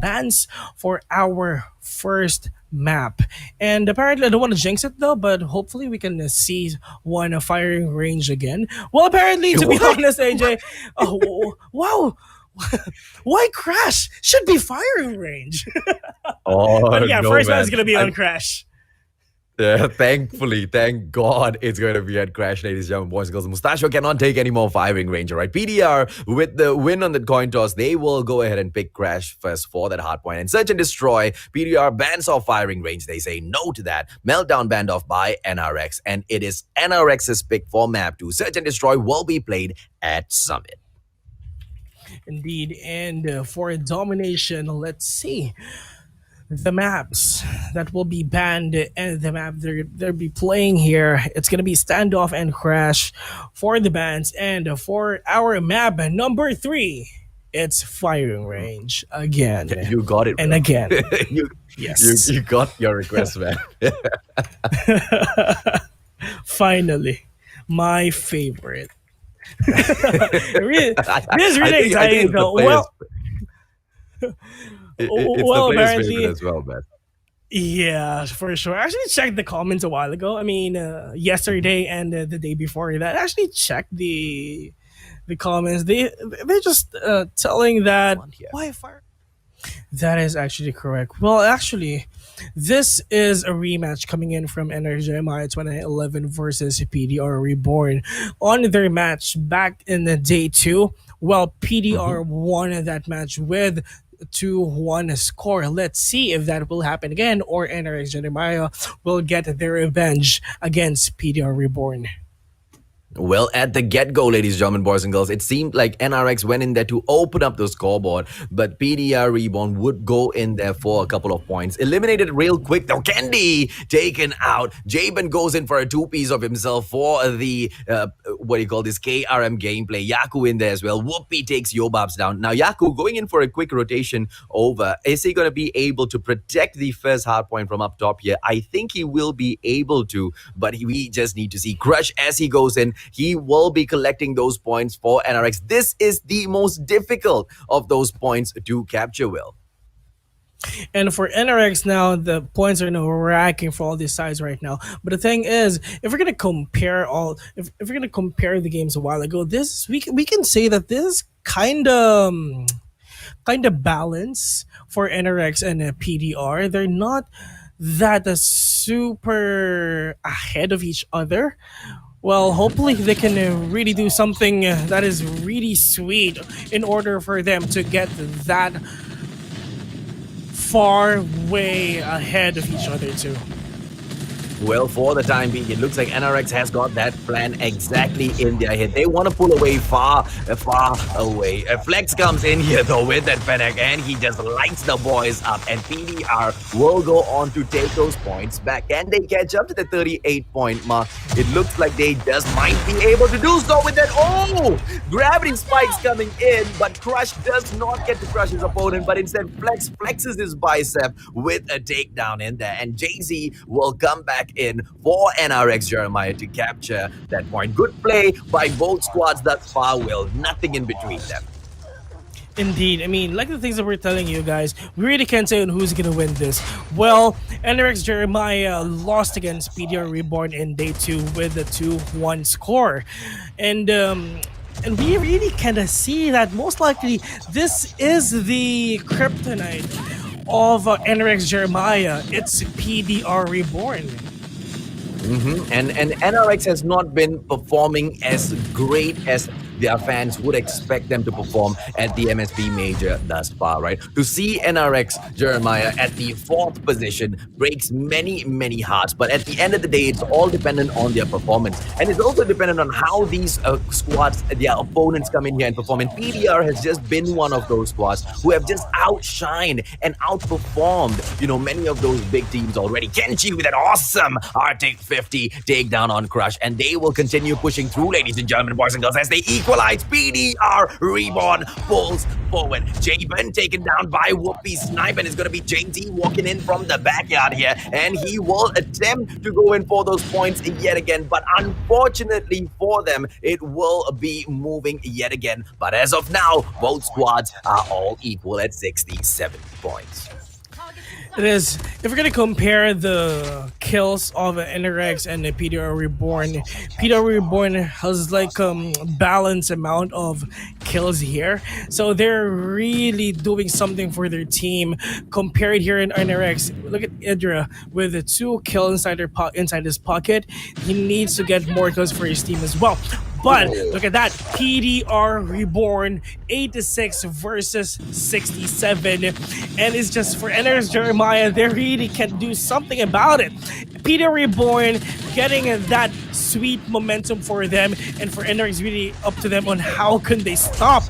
bans for our first map. And apparently, I don't want to jinx it though, but hopefully we can see one firing range again. Well, apparently, to be What? honest, AJ, oh, wow. Why Crash? Should be firing range. Oh But yeah, no, first one is man. gonna be on Crash. Thankfully, thank God, it's going to be at Crash, ladies and gentlemen, boys and girls. Mustachio cannot take any more firing range, right? PDR, with the win on the coin toss, they will go ahead and pick Crash first for that hard point. And Search and Destroy, PDR bans off firing range. They say no to that. Meltdown banned off by NRX. And it is NRX's pick for map 2. Search and Destroy will be played at Summit. Indeed. And for domination, let's see the maps that will be banned and the map they'll be playing here. It's gonna be Standoff and Crash for the bans, and for our map number 3, it's firing range again. You got it, and bro. again. you, Yes. you got your request, man. Finally, my favorite. Really, this is really I think exciting it's the though. players. Well, It's well, the players' apparently, favorite as well, man. yeah, for sure. I actually checked the comments a while ago. I mean, yesterday and the day before that. I actually checked the comments. They're just telling that Yeah. why fire. That is actually correct. Well, actually, this is a rematch coming in from NRX Jeremiah 2011 versus PDR Reborn on their match back in the day 2. Well, PDR won that match with 2-1 score. Let's see if that will happen again, or NRX Jeremiah will get their revenge against PDR Reborn. Well, at the get-go, ladies and gentlemen, boys and girls, it seemed like NRX went in there to open up the scoreboard, but PDR Reborn would go in there for a couple of points. Eliminated real quick, though. Candy taken out. Jabin goes in for a two-piece of himself for the, what do you call this, KRM gameplay. Yaku in there as well. Whoopi takes Yobabs down. Now, Yaku going in for a quick rotation over. Is he going to be able to protect the first hard point from up top here? I think he will be able to, but we just need to see. Crush as he goes in. He will be collecting those points for NRX. This is the most difficult of those points to capture, Will. And for NRX now, the points are now racking for all these sides right now. But the thing is, if we're gonna compare if we're gonna compare the games a while ago, we can say that this is kind of balance for NRX and PDR. They're not that super ahead of each other. Well, hopefully they can really do something that is really sweet in order for them to get that far way ahead of each other too. Well, for the time being, it looks like NRX has got that plan exactly in their head. They want to pull away far away. Flex comes in here, though, with that Fennec, and he just lights the boys up. And PDR will go on to take those points back. Can they catch up to the 38-point mark? It looks like they just might be able to do so with that. Oh! Gravity spikes coming in, but Crush does not get to crush his opponent, but instead Flex flexes his bicep with a takedown in there. And Jay-Z will come back in for NRX Jeremiah to capture that point. Good play by both squads thus far, Will. Nothing in between them. Indeed. I mean, like the things that we're telling you guys, we really can't say on who's going to win this. Well, NRX Jeremiah lost against PDR Reborn in day 2 with a 2-1 score. And we really kind of see that most likely this is the kryptonite of NRX Jeremiah. It's PDR Reborn. And NRX has not been performing as great as their fans would expect them to perform at the MSP major thus far, right? To see NRX Jeremiah at the 4th position breaks many hearts, but at the end of the day, it's all dependent on their performance, and it's also dependent on how these squads, their opponents, come in here and perform. And PDR has just been one of those squads who have just outshined and outperformed, you know, many of those big teams already. Kenshi with an awesome Arctic 50 takedown on Crush, and they will continue pushing through, ladies and gentlemen, boys and girls, as they equal equalize. PDR Reborn pulls forward. Jabin taken down by Whoopi Snipe, and it's going to be JT walking in from the backyard here, and he will attempt to go in for those points yet again, but unfortunately for them, it will be moving yet again. But as of now, both squads are all equal at 67 points. It is. If we're gonna compare the kills of NRX and the PDR Reborn, PDR Reborn has like balanced amount of kills here, so they're really doing something for their team. Compared here in NRX, look at Idra with the 2 kills inside his pocket. He needs to get more kills for his team as well. But look at that, PDR Reborn 86 versus 67, and it's just for NRX Jeremiah. They really can do something about it. PDR Reborn getting that sweet momentum for them, and for NRX really up to them on how can they stop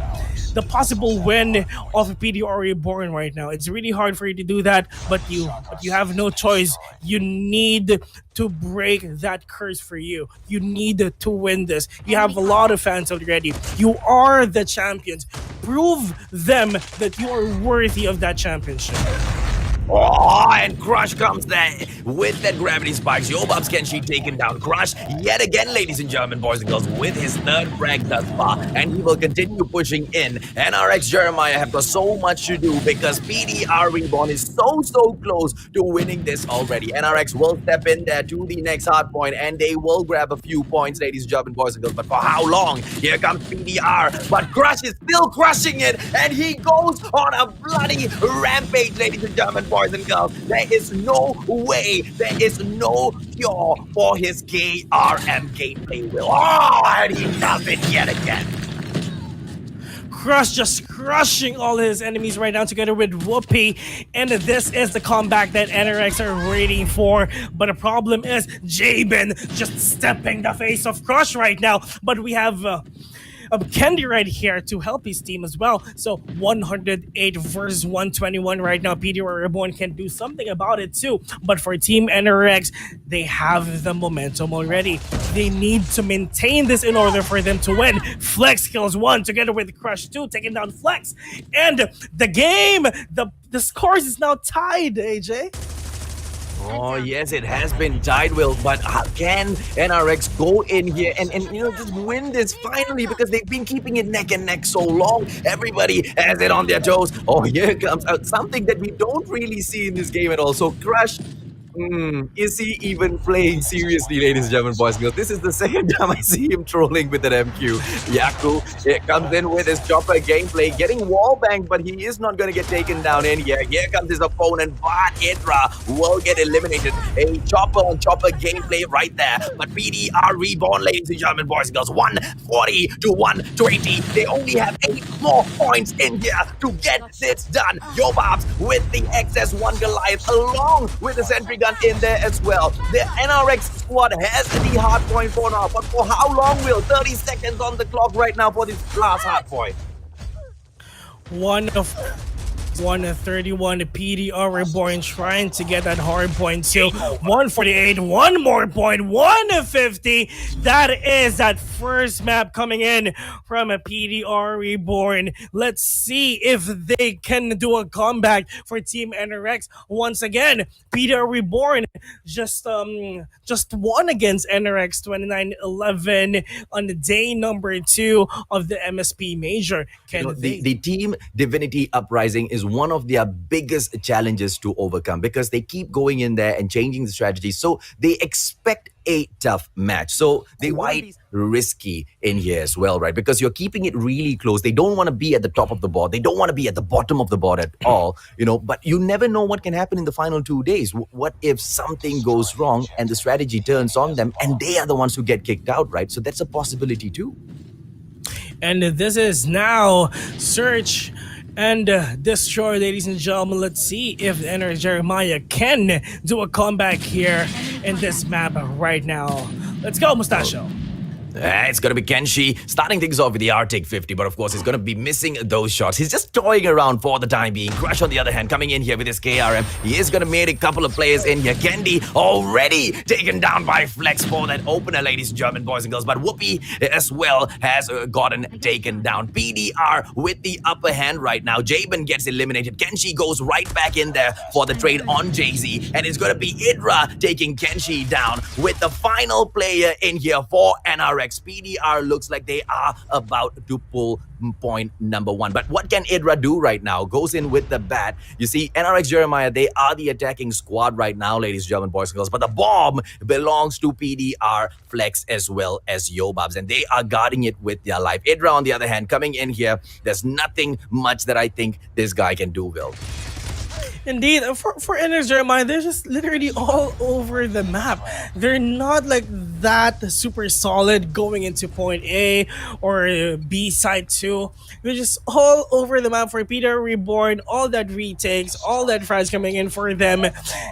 the possible win of PDR Reborn right now. It's really hard for you to do that, but you have no choice. You need to break that curse for you. You need to win this. You have a lot of fans already. You are the champions. Prove them that you are worthy of that championship. Oh, and Crush comes there with that gravity spikes. Yobab's Kenshi taken down. Crush yet again, ladies and gentlemen, boys and girls, with his 3rd frag thus far, and he will continue pushing in. NRX Jeremiah have got so much to do because PDR Reborn is so close to winning this already. NRX will step in there to the next hard point, and they will grab a few points, ladies and gentlemen, boys and girls. But for how long? Here comes PDR, but Crush is still crushing it, and he goes on a bloody rampage, ladies and gentlemen, boys and girls. There is no way, there is no cure for his KRM gameplay will. Oh, and he does it yet again. Crush just crushing all his enemies right now together with Whoopi, and this is the comeback that NRX are waiting for. But the problem is Jabin just stepping the face of Crush right now. But we have Candy right here to help his team as well. So 108 versus 121 right now. PDR Reborn can do something about it too. But for Team NRX, they have the momentum already. They need to maintain this in order for them to win. Flex kills 1 together with Crush 2, taking down Flex. And the game, the scores is now tied, AJ. Oh, yes, it has been tied, Will, but can NRX go in here and just win this finally, because they've been keeping it neck and neck so long. Everybody has it on their toes. Oh, here comes something that we don't really see in this game at all. So Crush, is he even playing seriously, ladies and gentlemen, boys and girls? This is the second time I see him trolling with an MQ. Yaku comes in with his chopper gameplay, getting wallbanged, but he is not going to get taken down in here. Here comes his opponent, but Idra will get eliminated. A chopper on chopper gameplay right there. But PDR Reborn, ladies and gentlemen, boys and girls, 140 to 120. They only have 8 more points in here to get this done. Yobabs with the XS1 Goliath along with the sentry gun in there as well. The NRX squad has the hard point for now, but for how long, Will? 30 seconds on the clock right now for this last hard point. 131 PDR Reborn trying to get that hard point to 148. 1 more point, 150. That is that first map coming in from a PDR Reborn. Let's see if they can do a comeback for Team NRX. Once again, PDR Reborn just won against NRX 29-11 on the day number 2 of the MSP major. The team Divinity Uprising is one of their biggest challenges to overcome, because they keep going in there and changing the strategy. So they expect a tough match. So they want to be risky in here as well, right? Because you're keeping it really close. They don't want to be at the top of the board. They don't want to be at the bottom of the board at all, but you never know what can happen in the final 2 days. What if something goes wrong and the strategy turns on them and they are the ones who get kicked out, right? So that's a possibility too. And this is now Search and Destroy, ladies and gentlemen. Let's see if NRX Jeremiah can do a comeback here in this map right now. Let's go, Mustachio. It's going to be Kenshi starting things off with the Arctic 50, but of course he's going to be missing those shots. He's just toying around for the time being. Crush, on the other hand, coming in here with his KRM. He is going to make a couple of players in here. Candy already taken down by Flex for that opener, ladies and gentlemen, boys and girls. But Whoopi as well has gotten taken down. PDR with the upper hand right now. Jabin gets eliminated. Kenshi goes right back in there for the trade on Jay-Z. And it's going to be Idra taking Kenshi down with the final player in here for NRX. PDR looks like they are about to pull point number one. But what can Idra do right now? Goes in with the bat. You see, NRX Jeremiah, they are the attacking squad right now, ladies and gentlemen, boys and girls. But the bomb belongs to PDR, Flex, as well as Yobabs. And they are guarding it with their life. Idra, on the other hand, coming in here, there's nothing much that I think this guy can do, Will. Indeed, for NRX Jeremiah, they're just literally all over the map. They're not like that super solid going into point A or B side 2. They're just all over the map for Peter Reborn. All that retakes, all that fries coming in for them.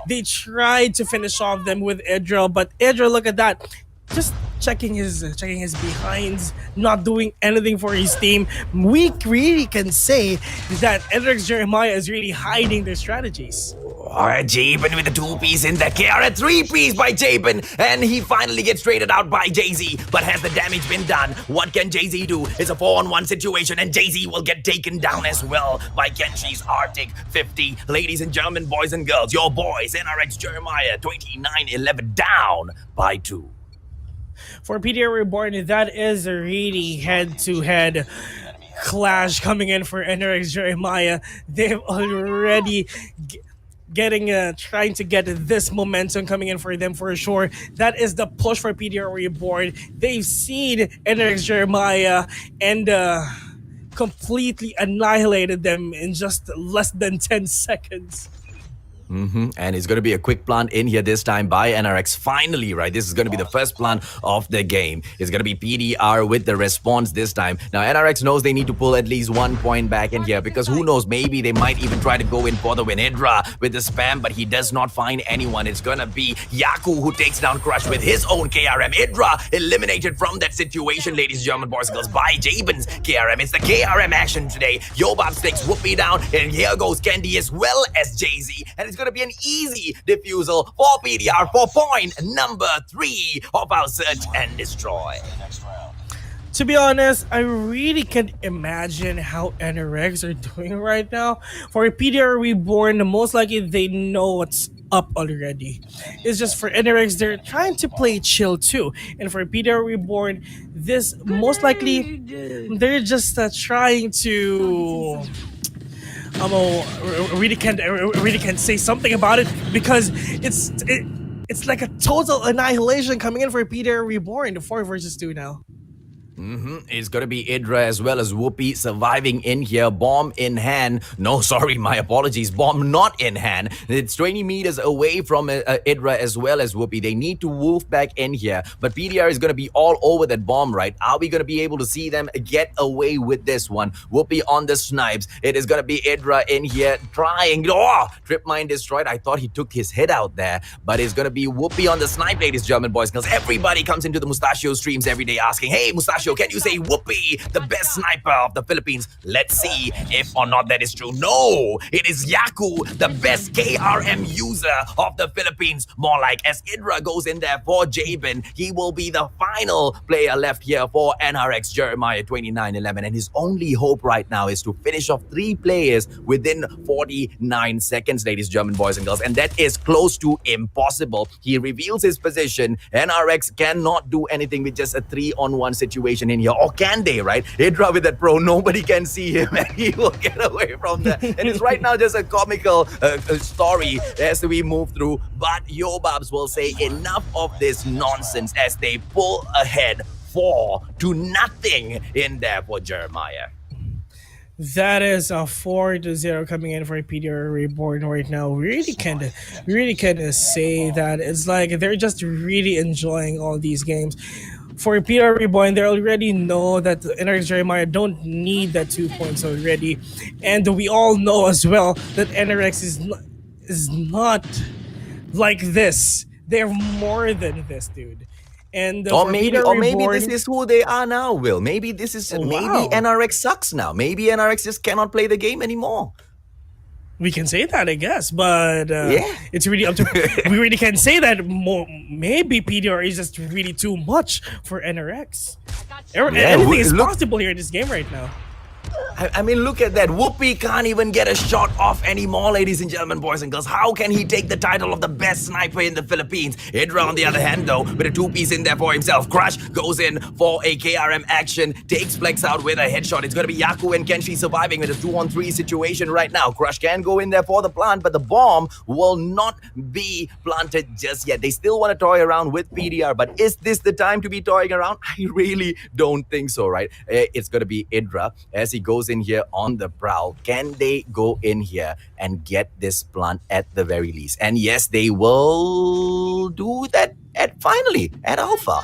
They tried to finish off them with Idra, but Idra, look at that. Just checking his behinds, not doing anything for his team. We really can say that NRX Jeremiah is really hiding their strategies. Alright, Jabin with the 2-piece in the KR, a 3-piece by Jabin, and he finally gets traded out by Jay-Z. But has the damage been done? What can Jay-Z do? It's a 4-on-1 situation, and Jay-Z will get taken down as well by Kenshi's Arctic 50. Ladies and gentlemen, boys and girls, your boys, NRX Jeremiah, 29-11, down by 2. For PDR Reborn, that is a really head-to-head clash coming in for NRX Jeremiah. They've already trying to get this momentum coming in for them for sure. That is the push for PDR Reborn. They've seen NRX Jeremiah and completely annihilated them in just less than 10 seconds. And it's going to be a quick plant in here this time by NRX. Finally, right? This is going to be the first plant of the game. It's going to be PDR with the response this time. Now, NRX knows they need to pull at least 1 point back in here because who knows, maybe they might even try to go in for the win. Idra with the spam, but he does not find anyone. It's going to be Yaku who takes down Crush with his own KRM. Idra eliminated from that situation, ladies and gentlemen, boys and girls, by Jabin's KRM. It's the KRM action today. Yobab takes Whoopi down, and here goes Candy as well as Jay-Z. And it's going to be an easy defusal for PDR for point number 3 of our search and destroy. To be honest, I really can't imagine how NRX are doing right now. For PDR Reborn, most likely they know what's up already. It's just for NRX, they're trying to play chill too. And for PDR Reborn, this most likely, they're just trying to... really can't say something about it because it's like a total annihilation coming in for Peter Reborn. The 4 versus 2 now. It's going to be Idra as well as Whoopi surviving in here. Bomb in hand. No, sorry, my apologies. Bomb not in hand. It's 20 meters away from Idra as well as Whoopi. They need to wolf back in here. But PDR is going to be all over that bomb, right? Are we going to be able to see them get away with this one? Whoopi on the snipes. It is going to be Idra in here trying. Oh, trip mine destroyed. I thought he took his head out there. But it's going to be Whoopi on the snipe, ladies and gentlemen, boys and girls. Everybody comes into the Mustachio streams every day asking, hey, Mustachio, can you say Whoopi, the best sniper of the Philippines? Let's see if or not that is true. No, it is Yaku, the best KRM user of the Philippines. More like as Idra goes in there for Jabin, he will be the final player left here for NRX Jeremiah 29-11. And his only hope right now is to finish off 3 players within 49 seconds, ladies and gentlemen, boys and girls. And that is close to impossible. He reveals his position. NRX cannot do anything with just a 3-on-1 situation in here. Or can they, right? Idra with that pro, nobody can see him and he will get away from that. And it's right now just a comical story as we move through. But Yobabs will say enough of this nonsense as they pull ahead 4-0 in there for Jeremiah. That is a 4-0 coming in for PDR Reborn right now. Really can't say that. It's like they're just really enjoying all these games. For PDR Reborn, they already know that NRX Jeremiah don't need that 2 points already. And we all know as well that NRX is not like this. They're more than this, dude. And Or for maybe, PDR or maybe this Reborn, is who they are now, Will. Maybe this is oh, maybe wow. NRX sucks now. Maybe NRX just cannot play the game anymore. We can say that, I guess, but Yeah. it's really up to. We really can say that maybe PDR is just really too much for NRX. Yeah, Anything is look, possible here in this game right now. I mean, look at that. Whoopi can't even get a shot off anymore, ladies and gentlemen, boys and girls. How can he take the title of the best sniper in the Philippines? Hydra, on the other hand, though, with a two-piece in there for himself. Crush goes in for a KRM action, takes Flex out with a headshot. It's going to be Yaku and Kenshi surviving with a 2-on-3 situation right now. Crush can go in there for the plant, but the bomb will not be planted just yet. They still want to toy around with PDR, but is this the time to be toying around? I really don't think so, right? It's going to be Hydra as he goes in here on the prowl. Can they go in here and get this plant at the very least? And yes, they will do that finally at Alpha.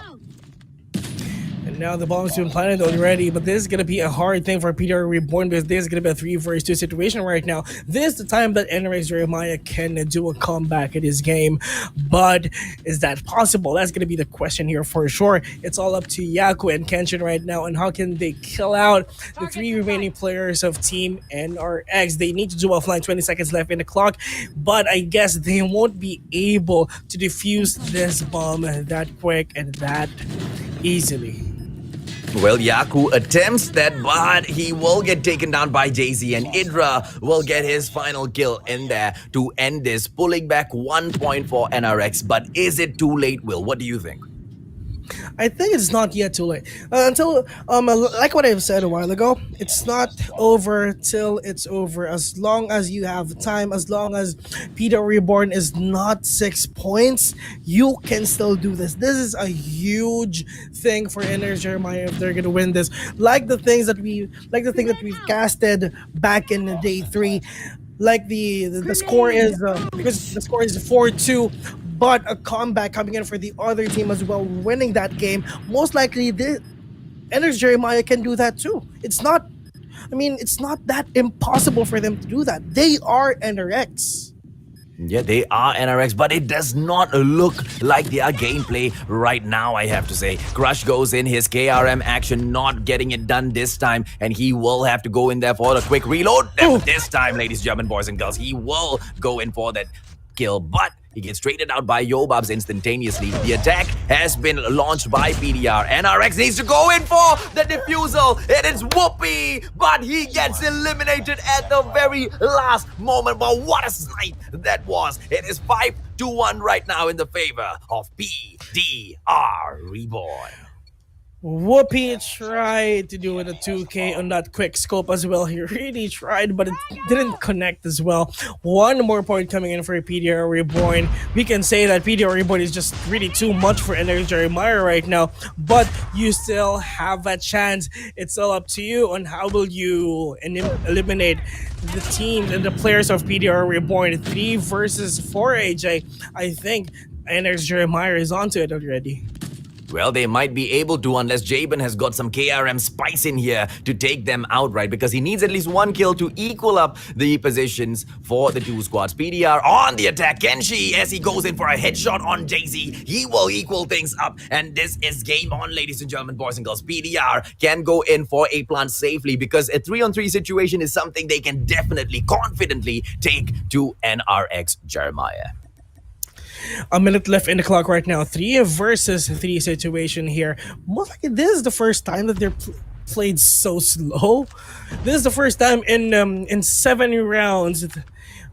And now the bomb's been planted already, but this is going to be a hard thing for PDR Reborn because this is going to be a 3 versus 2 situation right now. This is the time that NRX Jeremiah can do a comeback in his game, but is that possible? That's going to be the question here for sure. It's all up to Yaku and Kenshin right now, and how can they kill out the 3 remaining players of Team NRX? They need to do offline, 20 seconds left in the clock, but I guess they won't be able to defuse this bomb that quick and that easily. Well, Yaku attempts that, but he will get taken down by Jay-Z, and Hydra will get his final kill in there to end this, pulling back 1 point for NRX. But is it too late, Will? What do you think? I think it's not yet too late. Until like what I've said a while ago, it's not over till it's over. As long as you have time, as long as Peter Reborn is not 6 points, you can still do this. This is a huge thing for NRX Jeremiah if they're gonna win this. Like the thing that we've casted back in the day 3. Like the score is because the score is 4-2, but a comeback coming in for the other team as well, winning that game. Most likely, the NRX Jeremiah can do that too. It's not that impossible for them to do that. They are NRX. Yeah, they are NRX, but it does not look like their gameplay right now, I have to say. Crush goes in, his KRM action not getting it done this time, and he will have to go in there for the quick reload. This time, ladies and gentlemen, boys and girls, he will go in for that kill, but he gets traded out by Yobabs instantaneously. The attack has been launched by PDR. NRX needs to go in for the defusal. It is Whoopi, but he gets eliminated at the very last moment. But what a snipe that was. It is 5-1 right now in the favor of PDR Reborn. Whoopi tried to do it a 2K on that quick scope as well. He really tried, but it didn't connect as well. One more point coming in for PDR Reborn. We can say that PDR Reborn is just really too much for NRX Jeremiah right now, but you still have a chance. It's all up to you on how will you eliminate the team and the players of PDR Reborn. 3 versus 4, AJ. I think NRX Jeremiah is onto it already. Well, they might be able to unless Jabin has got some KRM spice in here to take them outright, because he needs at least 1 kill to equal up the positions for the 2 squads. PDR on the attack. Kenshi, as he goes in for a headshot on Jay-Z, he will equal things up, and this is game on, ladies and gentlemen, boys and girls. PDR can go in for a plant safely, because a 3-on-3 situation is something they can definitely, confidently take to NRX Jeremiah. A minute left in the clock right now. 3 versus 3 situation here. Most likely, this is the first time that they're played so slow. This is the first time in 7 rounds.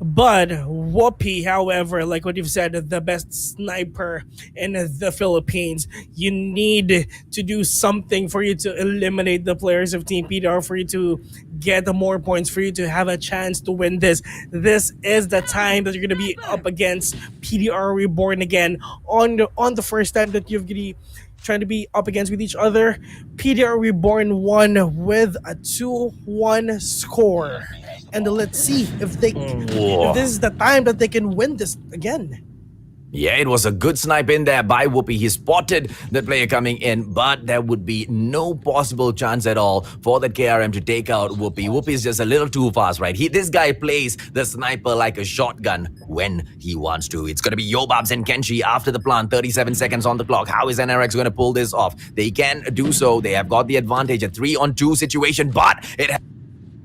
But Whoopi, however, like what you've said, the best sniper in the Philippines. You need to do something for you to eliminate the players of Team PDR, for you to get more points, for you to have a chance to win this. This is the time that you're going to be up against PDR Reborn again. On the first time that you're going to trying to be up against with each other, PDR Reborn won with a 2-1 score. And let's see if this is the time that they can win this again. Yeah, it was a good snipe in there by Whoopi. He spotted the player coming in, but there would be no possible chance at all for that KRM to take out Whoopi. Whoopi is just a little too fast, right? This guy plays the sniper like a shotgun when he wants to. It's going to be Yobabs and Kenshi after the plant. 37 seconds on the clock. How is NRX going to pull this off? They can do so. They have got the advantage, a 3-on-2 situation, but it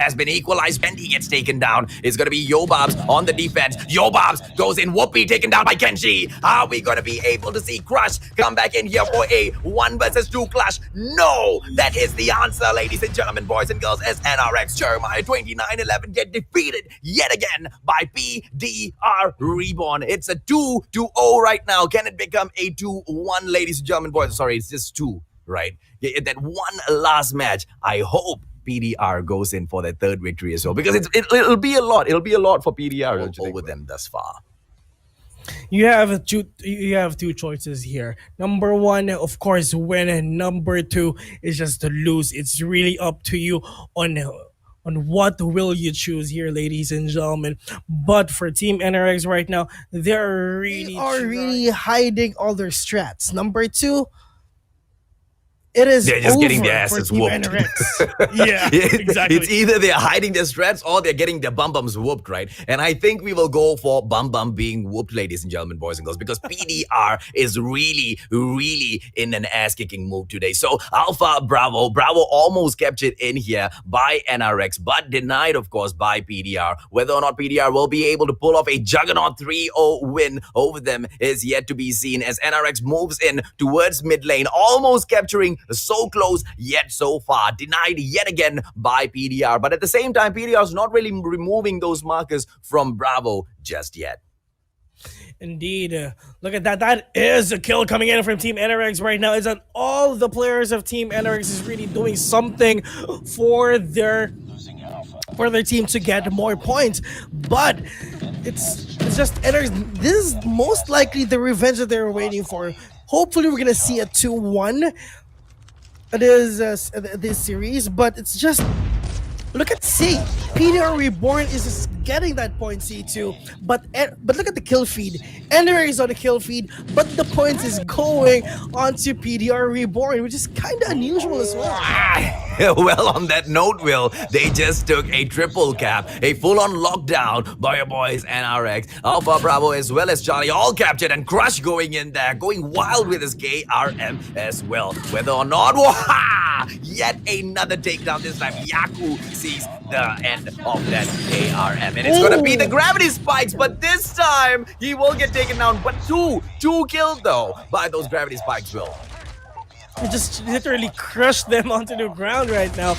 has been equalized. Bendy gets taken down. It's going to be Yobabs on the defense. Yobabs goes in. Whoopi taken down by Kenshi. Are we going to be able to see Crush come back in here for a 1 versus 2 clash? No! That is the answer, ladies and gentlemen, boys and girls, as NRX Jeremiah 29-11 get defeated yet again by PDR Reborn. It's a 2-0 right now. Can it become a 2-1, ladies and gentlemen, boys? Sorry, it's just 2, right? That one last match, I hope PDR goes in for their third victory as well, because it'll be a lot. It'll be a lot for PDR over them thus far. You have two choices here. Number one, of course, win, and number two is just to lose. It's really up to you on what will you choose here, ladies and gentlemen. But for Team NRX right now, they are really hiding all their strats. Number two, it is they're just over getting their for asses Team whooped. NRX. Yeah, exactly. It's either they're hiding their strats or they're getting their bum-bums whooped, right? And I think we will go for bum-bum being whooped, ladies and gentlemen, boys and girls, because PDR is really, really in an ass-kicking mood today. So Alpha Bravo almost captured in here by NRX, but denied, of course, by PDR. Whether or not PDR will be able to pull off a juggernaut 3-0 win over them is yet to be seen, as NRX moves in towards mid lane, almost capturing so close yet so far, denied yet again by PDR. But at the same time, PDR is not really removing those markers from Bravo just yet. Indeed. Look at that. That is a kill coming in from Team NRX right now. Is that all the players of Team NRX is really doing something for their team to get more points. But it's just NRX. This is most likely the revenge that they're waiting for. Hopefully we're gonna see a 2-1. It is this series, but it's just look at C. PDR Reborn is just getting that point C2, but look at the kill feed. NRA is on the kill feed, but the points is going onto PDR Reborn, which is kind of unusual as well. Well, on that note, Will, they just took a triple cap, a full-on lockdown by your boys NRX, Alpha Bravo as well as Charlie, all captured, and Crush going in there, going wild with his KRM as well. Whether or not, yet another takedown this time. Yaku sees the end of that KRM, and it's gonna be the gravity spikes, but this time he will get taken down. But two killed though by those gravity spikes, Will. It just literally crushed them onto the ground right now.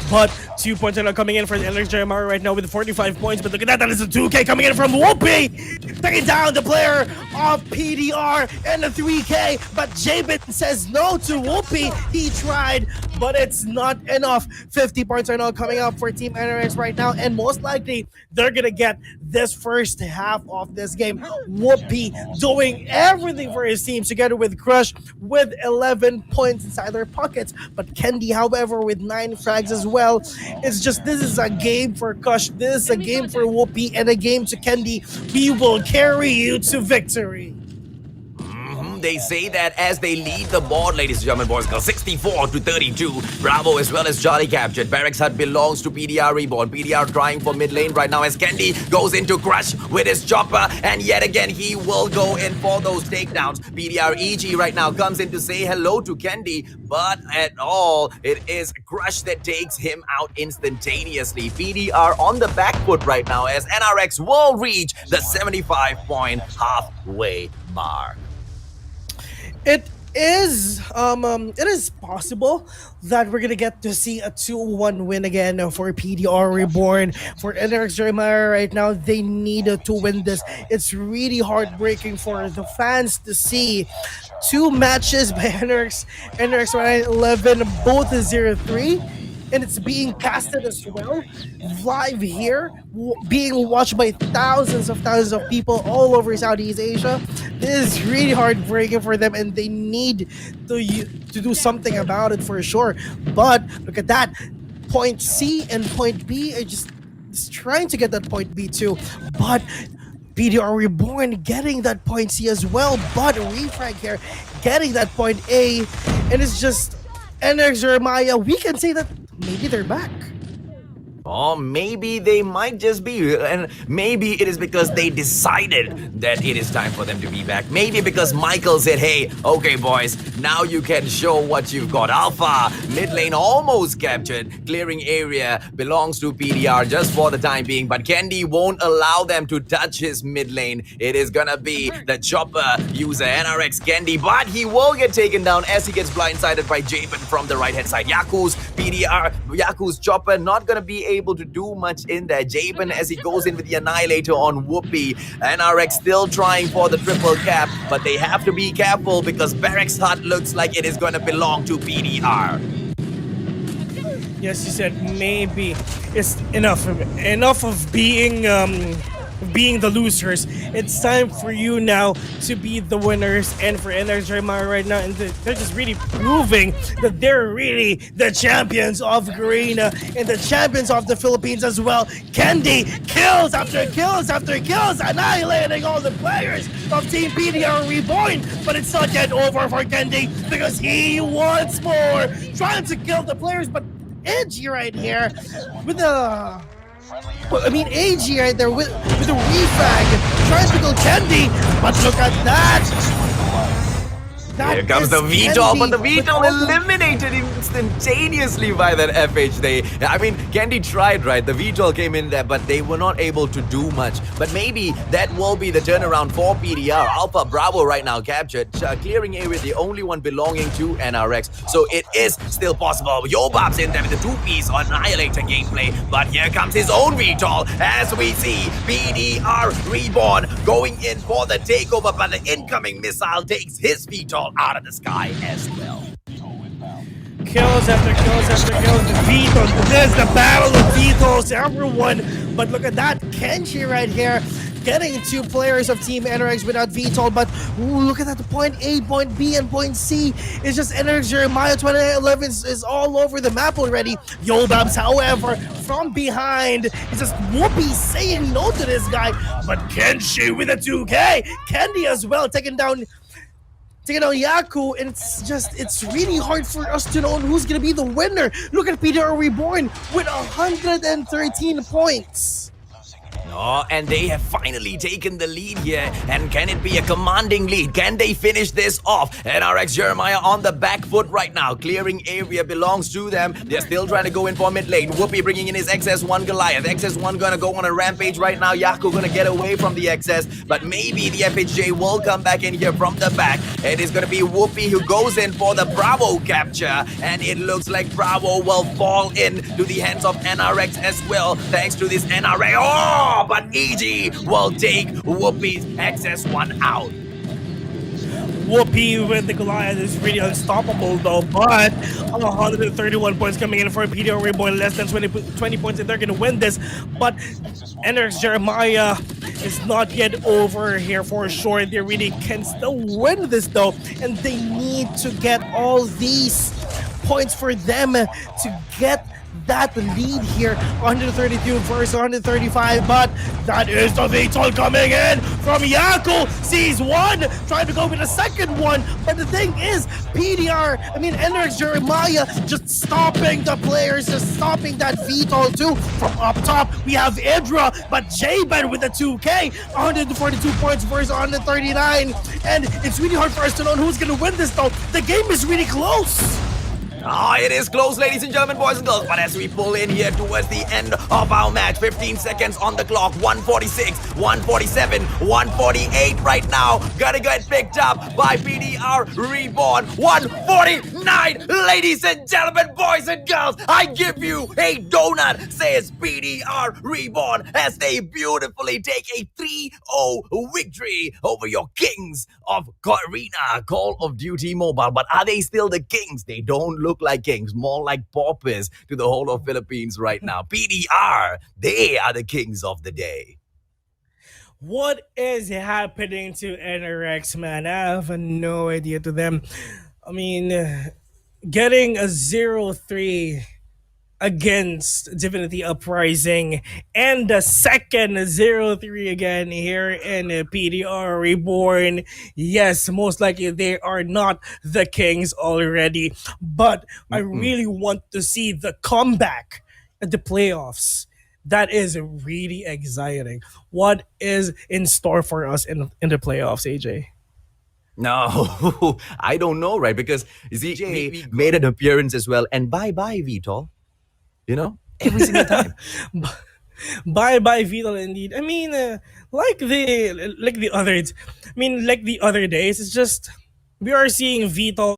But 2 points are now coming in for the NRX Jeremiah right now with 45 points. But look at that, that is a 2K coming in from Whoopi, taking down the player of PDR and the 3K. But Jabin says no to Whoopi. He tried, but it's not enough. 50 points are now coming up for Team NRX right now, and most likely they're gonna get this first half of this game. Whoopi doing everything for his team together with Crush with 11 points inside their pockets. But Kendi, however, with 9 frags as well. It's just, this is a game for Crush, this is a game for Whoopi, and a game to Kendi. We will carry you to victory. They say that as they lead the board, ladies and gentlemen, boys and girls, 64-32. Bravo as well as Charlie captured. Barracks Hut belongs to PDR Reborn. PDR trying for mid lane right now as Kendi goes into Crush with his chopper, and yet again he will go in for those takedowns. PDR EG right now comes in to say hello to Kendi, but at all, it is Crush that takes him out instantaneously. PDR on the back foot right now as NRX will reach the 75-point halfway mark. It is possible that we're gonna get to see a 2-1 win again for PDR Reborn. For NRX Jeremiah right now, they need to win this. It's really heartbreaking for the fans to see 2 matches by NRX 11, both 0-3. And it's being casted as well live here, being watched by thousands of people all over Southeast Asia. This is really heartbreaking for them, and they need to do something about it for sure. But look at that, point C and point B are just trying to get that point B too. But PDR Reborn getting that point C as well, but Refrag here getting that point A, and it's just NRX Jeremiah. We can say that maybe they're back. Or maybe they might just be, and maybe it is because they decided that it is time for them to be back. Maybe because Michael said, hey, okay boys, now you can show what you've got. Alpha, mid lane almost captured. Clearing area belongs to PDR just for the time being, but Candy won't allow them to touch his mid lane. It is gonna be the chopper user, NRX Candy, but he will get taken down as he gets blindsided by Jabin from the right hand side. Yaku's chopper not gonna be able to do much in there. Jabin as he goes in with the Annihilator on Whoopi. NRX still trying for the triple cap, but they have to be careful because Barrack's hut looks like it is going to belong to PDR. Yes, you said maybe it's enough of being the losers. It's time for you now to be the winners, and for NRX Jeremiah right now, and they're just really proving that they're really the champions of Garena and the champions of the Philippines as well. Candy kills after kills after kills, annihilating all the players of Team PDR Reborn, but it's not yet over for Candy because he wants more, trying to kill the players, but Edgy right here with the AG right there with the refrag, tries to go Candy, but look at that! Here comes the VTOL, but the VTOL eliminated instantaneously by that FH. I mean, Candy tried, right? The VTOL came in there, but they were not able to do much. But maybe that will be the turnaround for PDR. Alpha Bravo right now captured. Clearing area, the only one belonging to NRX. So it is still possible. Yobab's in there with the two-piece Annihilator gameplay. But here comes his own VTOL as we see PDR Reborn going in for the takeover, but the incoming missile takes his VTOL out of the sky as well. Kills after kills after kills. VTOLs. There's the battle of VTOLs, everyone. But look at that. Kenshi right here getting two players of Team NRX without VTOL. But look at that. Point A, point B, and point C. It's just NRX Jeremiah 2011 is all over the map already. Yobabs, however, from behind, it's just Whoopi saying no to this guy. But Kenshi with a 2K. Candy as well taking down Yaku, and it's really hard for us to know who's gonna be the winner. Look at PDR Reborn with 113 points. Oh, and they have finally taken the lead here. And can it be a commanding lead? Can they finish this off? NRX Jeremiah on the back foot right now. Clearing area belongs to them. They're still trying to go in for mid lane. Whoopi bringing in his XS1 Goliath. XS1 gonna go on a rampage right now. Yaku gonna get away from the XS. But maybe the FHJ will come back in here from the back. It is gonna be Whoopi who goes in for the Bravo capture. And it looks like Bravo will fall into the hands of NRX as well. Thanks to this NRA. Oh! But EG will take Whoopi's XS1 out. Whoopi with the Goliath is really unstoppable though, but 131 points coming in for PDR Reborn, less than 20 points, and they're going to win this. But NRX Jeremiah is not yet over here for sure. They really can still win this though, and they need to get all these points for them to get that lead here. 132 versus 135, but that is the VTOL coming in from Yaku. Sees one, trying to go with a second one, but the thing is, NRX Jeremiah just stopping the players, just stopping that VTOL too. From up top, we have Idra, but Jabin with the 2K, 142 points versus 139, and it's really hard for us to know who's gonna win this though. The game is really close. It is close, ladies and gentlemen, boys and girls, but as we pull in here towards the end of our match, 15 seconds on the clock, 146, 147, 148 right now, gonna get picked up by PDR Reborn, 149, ladies and gentlemen, boys and girls, I give you a donut, says PDR Reborn, as they beautifully take a 3-0 victory over your kings of Garena, Call of Duty Mobile. But are they still the kings? They don't look like kings, more like paupers to the whole of Philippines right now. PDR, they are the kings of the day. What is happening to NRX, man? I have no idea to them. I mean, getting a 0-3 against Divinity Uprising, and the second 0-3 again here in PDR Reborn. Yes, most likely they are not the Kings already, but I Mm-mm. really want to see the comeback at the playoffs. That is really exciting. What is in store for us in the playoffs, AJ? No, I don't know, right? Because ZJ made an appearance as well, and bye bye, Vitol. Every single time. Bye bye Vital indeed. I mean, like the other days, it's just we are seeing Vital